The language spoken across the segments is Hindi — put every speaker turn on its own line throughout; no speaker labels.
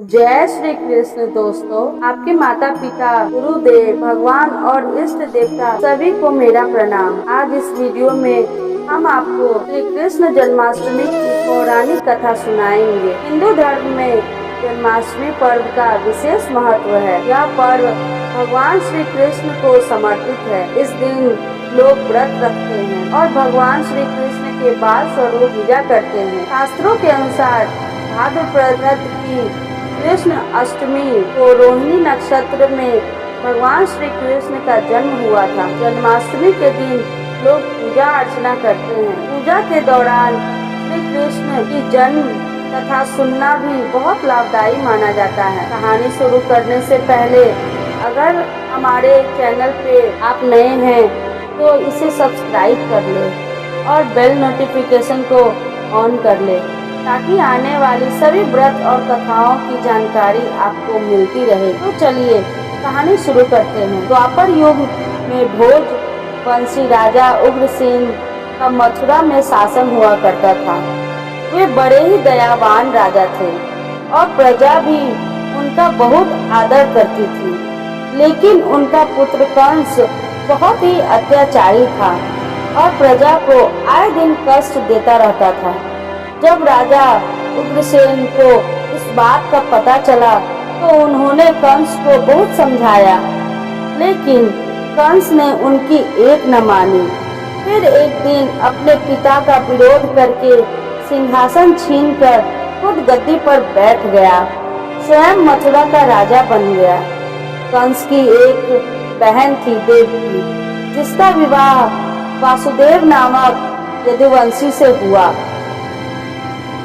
जय श्री कृष्ण। दोस्तों, आपके माता पिता, गुरुदेव, भगवान और इष्ट देवता सभी को मेरा प्रणाम। आज इस वीडियो में हम आपको श्री कृष्ण जन्माष्टमी की पौराणिक कथा सुनाएंगे। हिंदू धर्म में जन्माष्टमी पर्व का विशेष महत्व है। यह पर्व भगवान श्री कृष्ण को समर्पित है। इस दिन लोग व्रत रखते हैं और भगवान श्री कृष्ण के बाल स्वरूप पूजा करते हैं। शास्त्रों के अनुसार भाद्रपद की कृष्ण अष्टमी को रोहिणी नक्षत्र में भगवान श्री कृष्ण का जन्म हुआ था। जन्माष्टमी के दिन लोग पूजा अर्चना करते हैं। पूजा के दौरान श्री कृष्ण की जन्म कथा सुनना भी बहुत लाभदायी माना जाता है। कहानी शुरू करने से पहले अगर हमारे चैनल पे आप नए हैं तो इसे सब्सक्राइब कर ले और बेल नोटिफिकेशन को ऑन कर ले ताकि आने वाली सभी व्रत और कथाओं की जानकारी आपको मिलती रहे। तो चलिए कहानी शुरू करते हैं। द्वापर युग में भोज वंशी राजा उग्रसेन का मथुरा में शासन हुआ करता था। वे बड़े ही दयावान राजा थे और प्रजा भी उनका बहुत आदर करती थी। लेकिन उनका पुत्र कंस बहुत ही अत्याचारी था और प्रजा को आए दिन कष्ट देता रहता था। जब राजा उग्रसेन को इस बात का पता चला तो उन्होंने कंस को बहुत समझाया, लेकिन कंस ने उनकी एक न मानी। फिर एक दिन अपने पिता का विरोध करके सिंहासन छीनकर खुद गद्दी पर बैठ गया। स्वयं मथुरा का राजा बन गया। कंस की एक बहन थी देवकी, जिसका विवाह वासुदेव नामक यदुवंशी से हुआ।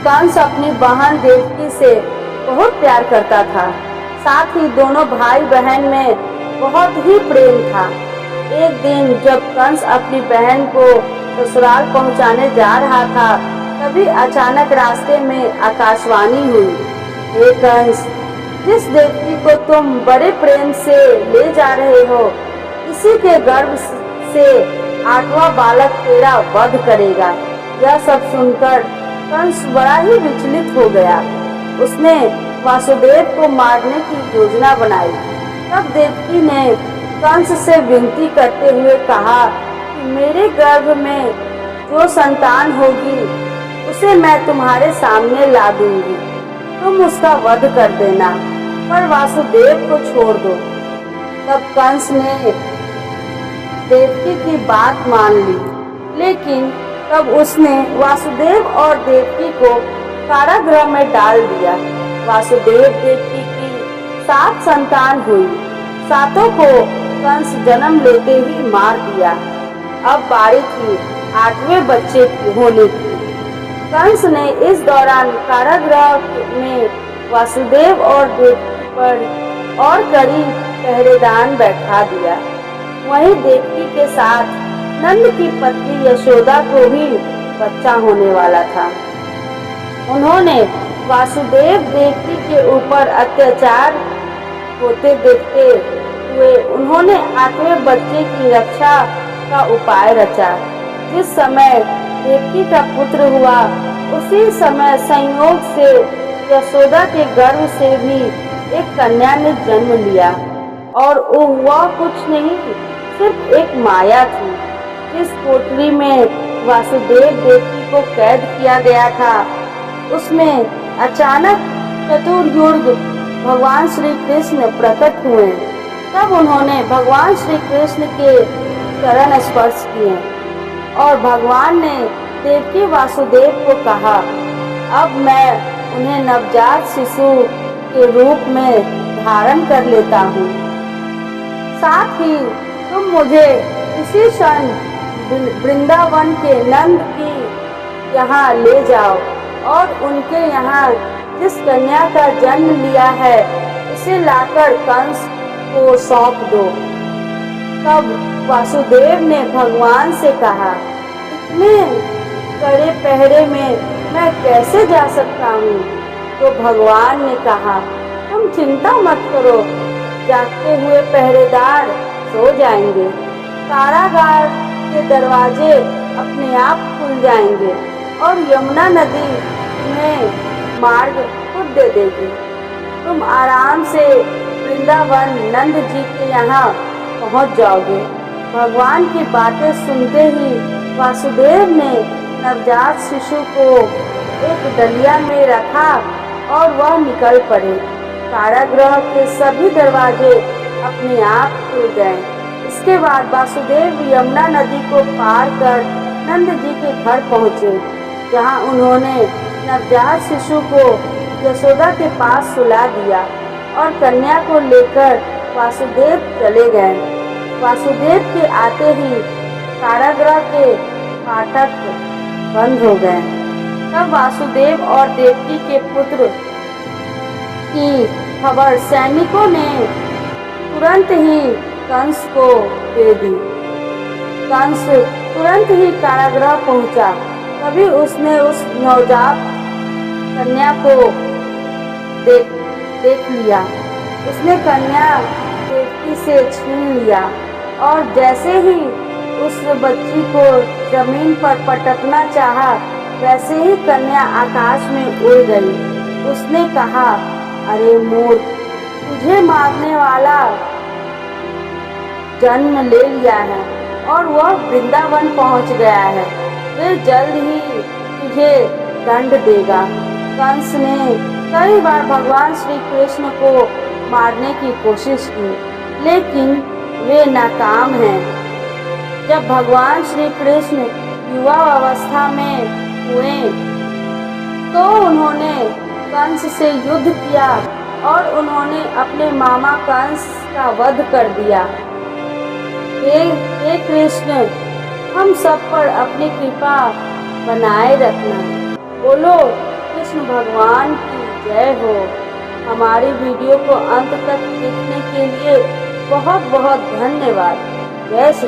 कंस अपनी बहन देवकी से बहुत प्यार करता था। साथ ही दोनों भाई बहन में बहुत ही प्रेम था। एक दिन जब कंस अपनी बहन को ससुराल पहुंचाने जा रहा था, तभी अचानक रास्ते में आकाशवाणी हुई, हे कंस, जिस देवकी को तुम बड़े प्रेम से ले जा रहे हो, इसी के गर्भ से 8वां बालक तेरा वध करेगा। यह सब सुनकर कंस बड़ा ही विचलित हो गया। उसने वासुदेव को मारने की योजना बनाई। तब देवकी ने कंस से विनती करते हुए कहा कि मेरे गर्भ में जो संतान होगी उसे मैं तुम्हारे सामने ला दूंगी, तुम उसका वध कर देना, पर वासुदेव को छोड़ दो। तब कंस ने देवकी की बात मान ली, लेकिन तब उसने वासुदेव और देवकी को कारागृह में डाल दिया। वासुदेव देवकी की 7 संतान हुई। 7 को कंस जन्म लेते ही मार दिया। अब बारी थी 8वें बच्चे की होने की। कंस ने इस दौरान कारागृह में वासुदेव और देवकी पर और कड़ी पहरेदार बैठा दिया। वहीं देवकी के साथ नंद की पत्नी यशोदा को भी बच्चा होने वाला था। उन्होंने वासुदेव देवकी के ऊपर अत्याचार होते देखते हुए उन्होंने 8वें बच्चे की रक्षा का उपाय रचा। जिस समय देवकी का पुत्र हुआ, उसी समय संयोग से यशोदा के गर्भ से भी एक कन्या ने जन्म लिया। और वह कुछ नहीं, सिर्फ एक माया थी। जिस कोठरी में वासुदेव देवकी को कैद किया गया था, उसमें अचानक चतुर्युग भगवान श्री कृष्ण प्रकट हुए। तब उन्होंने भगवान श्री कृष्ण के चरण स्पर्श किए और भगवान ने देवकी वासुदेव को कहा, अब मैं उन्हें नवजात शिशु के रूप में धारण कर लेता हूँ। साथ ही तुम मुझे इसी क्षण वृंदावन के नंद की यहाँ ले जाओ और उनके यहाँ जिस कन्या का जन्म लिया है उसे लाकर कंस को सौंप दो। तब वासुदेव ने भगवान से कहा, इतने कड़े पहरे में मैं कैसे जा सकता हूँ? तो भगवान ने कहा, तुम चिंता मत करो, जागते हुए पहरेदार सो जाएंगे। कारागार के दरवाजे अपने आप खुल जाएंगे और यमुना नदी में मार्ग खुद दे देगी। तुम आराम से वृंदावन नंद जी के यहाँ पहुँच जाओगे। भगवान की बातें सुनते ही वासुदेव ने नवजात शिशु को एक डलिया में रखा और वह निकल पड़े। कारागृह के सभी दरवाजे अपने आप खुल गए। इसके बाद वासुदेव यमुना नदी को पार कर नंद जी के घर पहुँचे, जहाँ उन्होंने नवजात शिशु को यशोदा के पास सुला दिया और कन्या को लेकर वासुदेव चले गए। वासुदेव के आते ही कारागृह के फाटक बंद हो गए। तब वासुदेव और देवकी के पुत्र की खबर सैनिकों ने तुरंत ही कंस को दे दी। कंस तुरंत ही कारागृह पहुंचा। तभी उसने उस नवजात कन्या को देख लिया। उसने कन्या देवकी से छीन लिया और जैसे ही उस बच्ची को जमीन पर पटकना चाहा, वैसे ही कन्या आकाश में उड़ गई। उसने कहा, अरे मूर्ख, तुझे मारने वाला जन्म ले लिया है और वह वृंदावन पहुंच गया है। वे जल्द ही तुझे दंड देगा। कंस ने कई बार भगवान श्री कृष्ण को मारने की कोशिश की, लेकिन वे नाकाम हैं। जब भगवान श्री कृष्ण युवा अवस्था में हुए तो उन्होंने कंस से युद्ध किया और उन्होंने अपने मामा कंस का वध कर दिया। हे कृष्ण, हम सब पर अपनी कृपा बनाए रखना। बोलो कृष्ण भगवान की जय हो। हमारी वीडियो को अंत तक देखने के लिए बहुत बहुत धन्यवाद। जय श्री